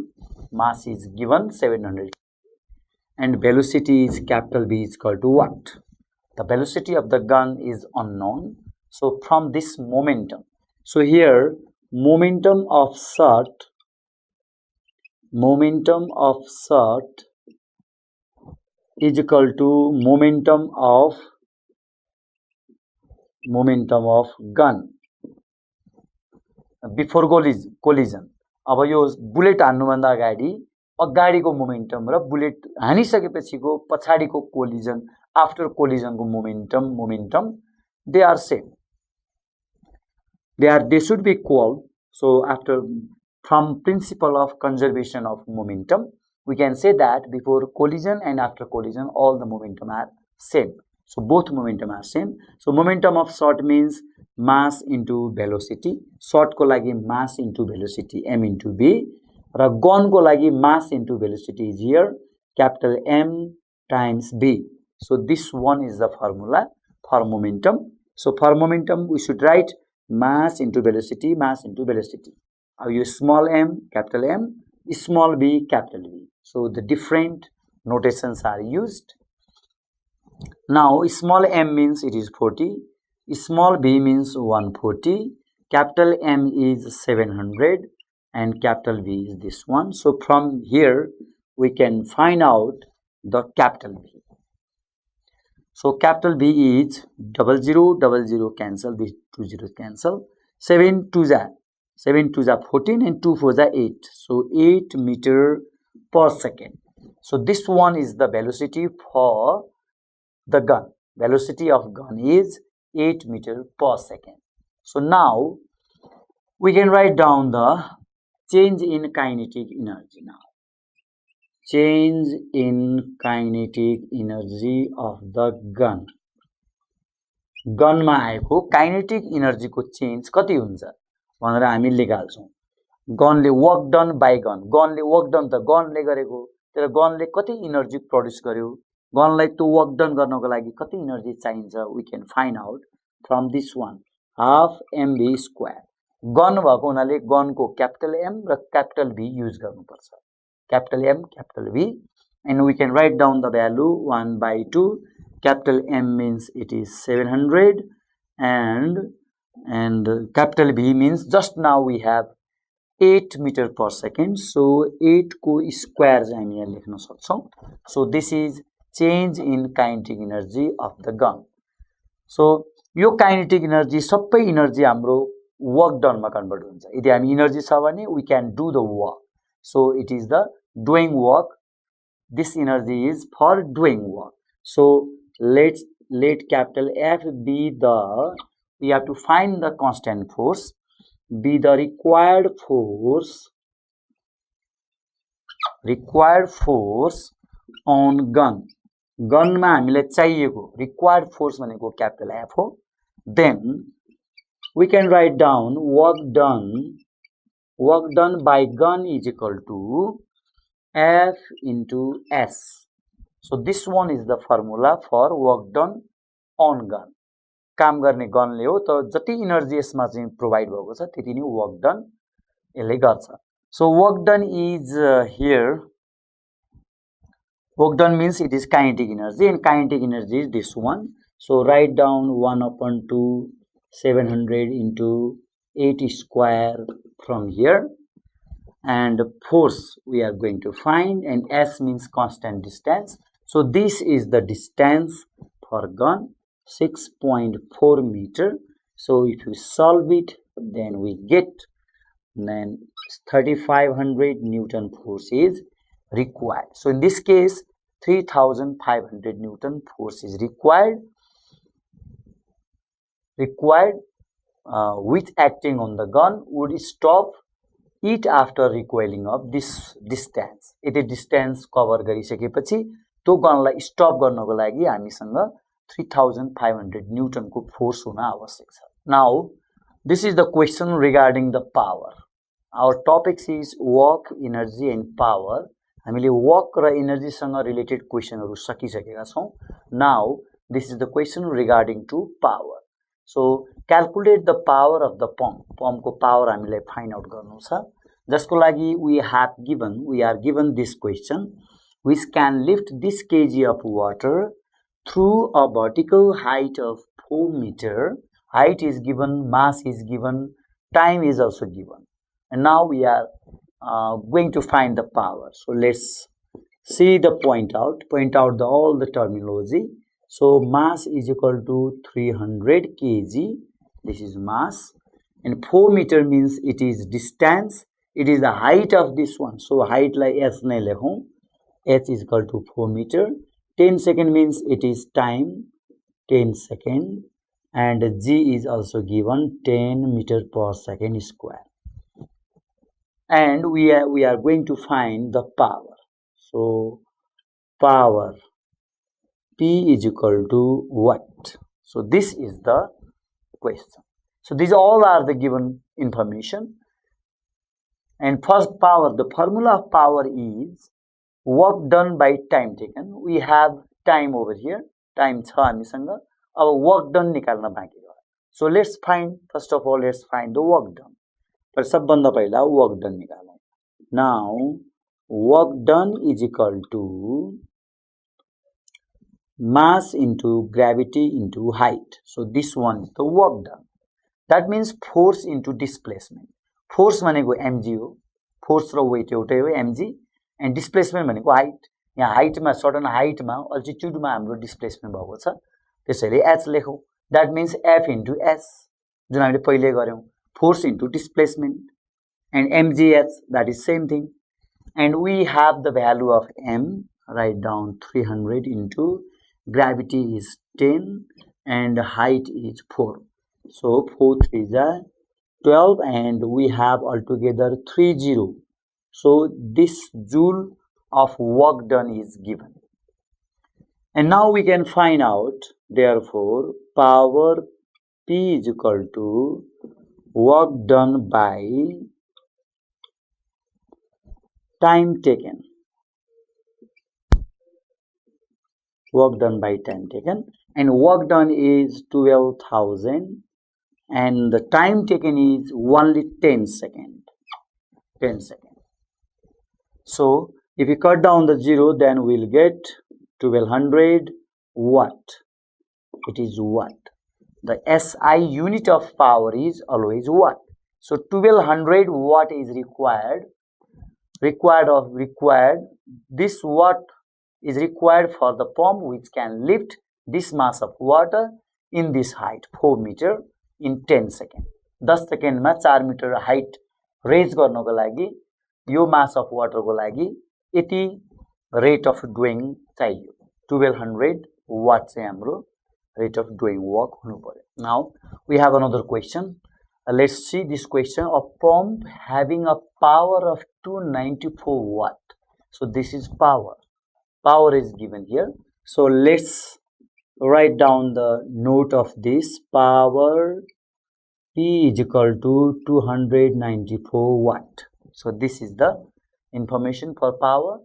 mass is given 700 and velocity is capital V is equal to what? The velocity of the gun is unknown. So from this momentum, so here momentum of shot is equal to momentum of gun before collision. अब यो bullet हान्नुभन्दा अगाडिको momentum र bullet हानिसकेपछिको पछाडिको collision, after कोलिजनको momentum they are same. They should be equal. So after, from principle of conservation of momentum, we can say that before collision and after collision all the momentum are same. So both momentum are same. So momentum of shot means mass into velocity. Shot को लागि mass into velocity m into v. र gun को लागि mass into velocity is here capital M times v. So this one is the formula for momentum. So for momentum we should write mass into velocity, mass into velocity. Now use small m, capital M, small v, capital V. So the different notations are used. Now small m means it is 40, Small b means 140, capital M is 700, and capital V is this one. So from here we can find out the capital B. So capital B is 0000 cancel, these 2 zeros cancel. 7 2s are 14 and 2 4s are 8. So 8 meter per second. So this one is the velocity for the gun. Velocity of gun is 8 meter per second. So now we can write down the change in kinetic energy now. Change in kinetic energy of the gun. गनमा आएको kinetic energy को change कति हुन्छ भनेर हामी निकाल्छौं. गनले work done by gun. गनले work done त गनले गरेको, तर गनले कति एनर्जी प्रोड्युस गर्यो, गनलाई त्यो वर्क डन गर्नको लागि कति एनर्जी चाहिन्छ. We can find out from this one, half mv square. Gun भएको हुनाले गनको क्यापिटल एम र क्यापिटल भी युज गर्नुपर्छ. Capital M, capital V, and we can write down the value 1/2. Capital M means it is 700, and capital B means just now we have 8 meter per second. So 8 को square हामी यहाँ लेख्न सक्छौं. So this is change in kinetic energy of the gun. So yo kinetic energy सबै energy हाम्रो work done मा convert हुन्छ. यदि हामी energy छ भने we can do the work. So it is the doing work. This energy is for doing work. So let capital F be the, we have to find the constant force, be the required force on gun. Gun मा हामीलाई चाहिएको required force भनेको capital F हो. Then we can write down work done by gun is equal to F into S. So this one is the formula for work done on gun. काम गर्ने गनले हो त जति एनर्जी यसमा चाहिँ provide भएको छ त्यति नै वर्क डन यसले गर्छ. So work done is here. Work done means it is kinetic energy, and kinetic energy is this one. So write down 1/2 700 into 8 square from here, and force we are going to find, and S means constant distance. So this is the distance for gun, 6.4 meter. So if you solve it, then we get, then 3500 Newton force is required. So in this case 3500 Newton force is required which acting on the gun would stop it after recoiling of this distance. यदि distance cover गरिसकेपछि त्यो गनलाई स्टप गर्नको लागि हामीसँग 3500 Newton को force हुन आवश्यक छ. Now this is the question regarding the power. Our topics is work, energy and power. हामीले work र energy सँग related क्वेशनहरु सकिसकेका छौं. Now this is the question regarding to power. So calculate the power of the pump. Pump को power हामीलाई find out गर्नु छ. जसको लागि we are given this question, which can lift this kg of water through a vertical height of 4 meter. Height is given, mass is given, time is also given. And now we are going to find the power. So let's see the point out all the terminology. So mass is equal to 300 kg. This is mass. And 4 meter means it is distance. It is the height of this one. So height like S ne lekhau. H is equal to 4 meter. 10 second means it is time. 10 second. And G is also given 10 meter per second square. And we are going to find the power. So power P is equal to what? So this is the question. So these all are the given information. And first power, the formula of power is work done by time taken. We have time over here. Time छ हामीसँग. अब work done निकाल्न बाँकी रह्यो. So let's find, first of all let's find the work done. पर सबभन्दा पहिला work done निकालौं. Now work done is equal to mass into gravity into height. So this one is the work done. That means force into displacement. Force भनेको mg हो, force र weight एउटै हो mg, and displacement भनेको height. यहाँ हाइटमा certain हाइटमा अल्टिट्युडमा हाम्रो displacement भएको छ, त्यसैले h लेखौं. That means f into s, जुन हामीले पहिले गर्यौं, force into displacement, and mgh, that is same thing. And we have the value of m, write down 300 into gravity is 10 and height is 4. So 4 3s are 12 and we have altogether 30. So this joule of work done is given. And now we can find out, therefore, power P is equal to work done by time taken. Work done by time taken. And work done is 12,000. And the time taken is only 10 seconds. 10 seconds. So if we cut down the 0, then we'll get 1200 watt. It is watt. The SI unit of power is always watt. So 1200 watt is required. This watt is required for the pump which can lift this mass of water in this height 4 meter in 10 seconds. 10 second में 4 metre height raise गर्नको लागि यो mass of water को लागि यति rate of doing चाहियो. 1200 वाट चाहिँ हाम्रो rate of doing work हुनु पर्यो. Now we have another question. Let's see this question. A pump having a power of 294 watt. So this is power. Power is given here. So let's write down the note of this. Power P is equal to 294 watt. So this is the information for power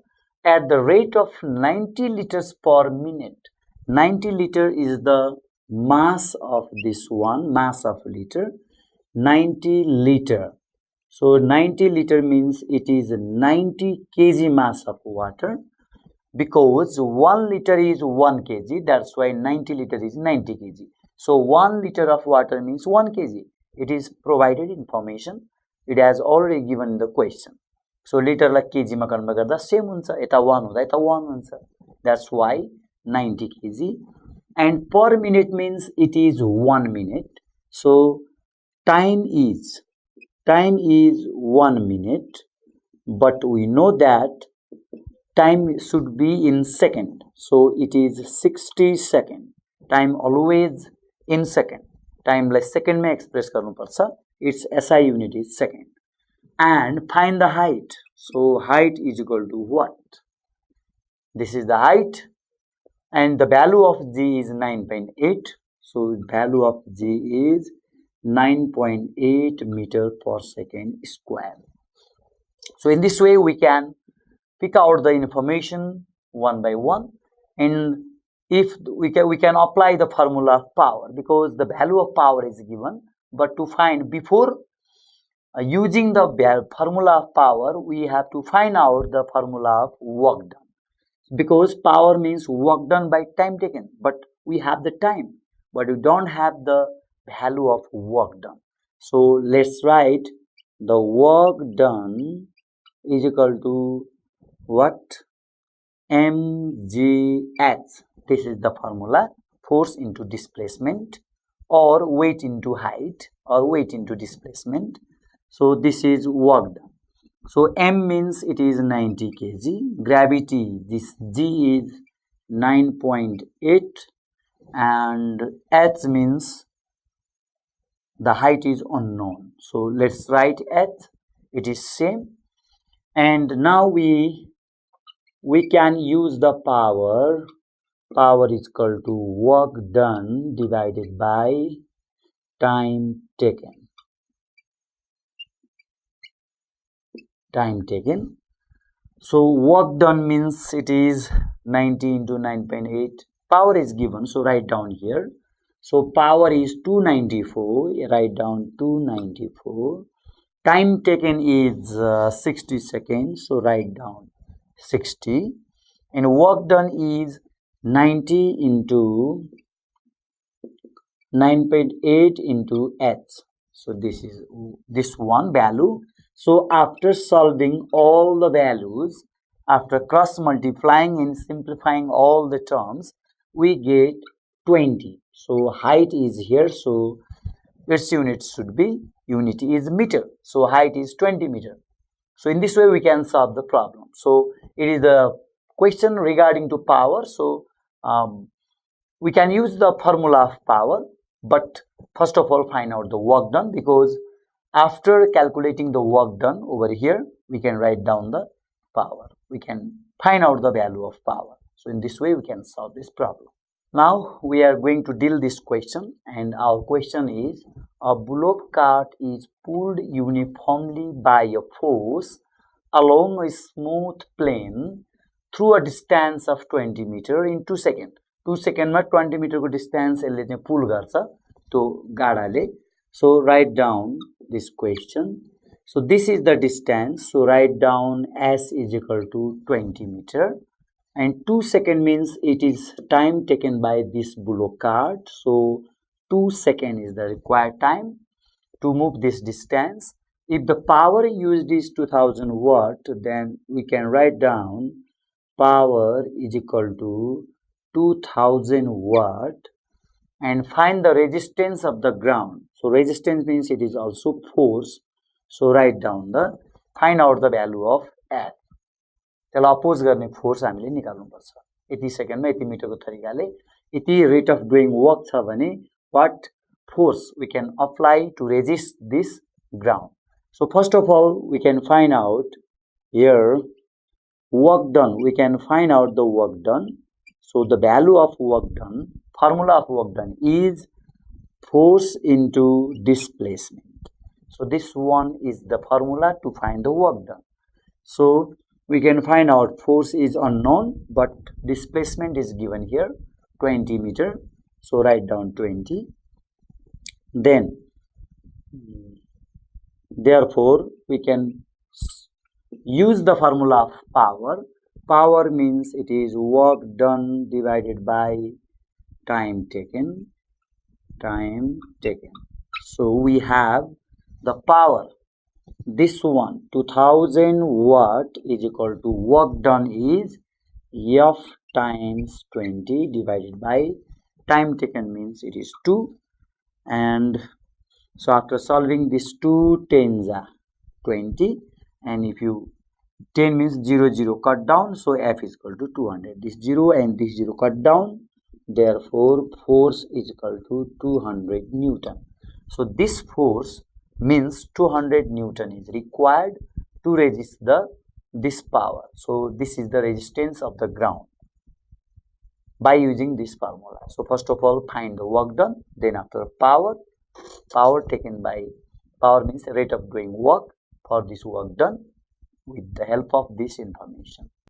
at the rate of 90 liters per minute. 90 liter is the mass of this one, mass of liter. 90 liter. So 90 liter means it is 90 kg mass of water. Because 1 liter is 1 kg, that's why 90 liter is 90 kg. So 1 liter of water means 1 kg. It is provided information. It has already given the question. So liter la kg ma convert garda same huncha, eta 1 huँदा eta 1 huncha. That's why 90 kg. And per minute means it is 1 minute. So time is 1 minute, but we know that time should be in second. So it is 60 second. Time always in second. Time like second में express करनु पर्छ. Its SI unit is second. And find the height. So height is equal to what? This is the height. And the value of G is 9.8. So value of G is 9.8 meter per second square. So in this way we can pick out the information one by one, and if we can apply the formula of power, because the value of power is given. But to find, before using the formula of power, we have to find out the formula of work done, because power means work done by time taken, but we have the time, but we don't have the value of work done. So let's write the work done is equal to what? mgh. This is the formula. Force into displacement, or weight into height, or weight into displacement. So this is work done. So m means it is 90 kg. Gravity, this g is 9.8, and h means the height is unknown. So let's write h. It is same. And now we can use the power. Power is equal to work done divided by time taken. Time taken. So work done means it is 90 into 9.8. Power is given, so write down here. So power is 294. Write down 294. Time taken is 60 seconds, so write down 60. And work done is 90 into 9.8 into h. So this is this one value. So after solving all the values, after cross multiplying and simplifying all the terms, we get 20. So height is here, so its unit should be, unit is meter, so height is 20 meter. So in this way we can solve the problem. So it is the question regarding to power. So we can use the formula of power, but first of all find out the work done, because after calculating the work done over here, we can write down the power. We can find out the value of power. So in this way we can solve this problem. Now we are going to deal this question, and our question is, a bullock cart is pulled uniformly by a force along a smooth plane through a distance of 20 meter in 2 seconds. 2 second में 20 metre को distance यसले चाहिँ पुल गर्छ त्यो गाडाले. So write down this question. So this is the distance. So write down s is equal to 20 meter, and 2 seconds means it is time taken by this bullock cart. So 2 seconds is the required time to move this distance. If the power used is 2000 watt, then we can write down power is equal to 2000 watt and find the resistance of the ground. So resistance means it is also force. So write down the, find out the value of F. त्यसलाई oppose गर्ने force हामीले निकाल्नु पर्छ. यति सेकेन्डमा यति मिटरको तरिकाले यति rate of doing work छ भने what force we can apply to resist this ground. So first of all we can find out here work done. We can find out the work done. So the value of work done, formula of work done is force into displacement. So this one is the formula to find the work done. So we can find out force is unknown, but displacement is given here 20 meter. So write down 20. Then therefore we can use the formula of power. Power means it is work done divided by time taken. So we have the power, this one 2000 watt is equal to work done is F times 20 divided by time taken means it is 2. And so after solving this 2 tens are 20, and if you 10 means 0 0 cut down, so F is equal to 200. This 0 and this 0 cut down, therefore force is equal to 200 Newton. So this force means 200 Newton is required to resist this power. So this is the resistance of the ground by using this formula. So first of all find the work done, then after power taken by, power means rate of doing work for this work done, with the help of this information.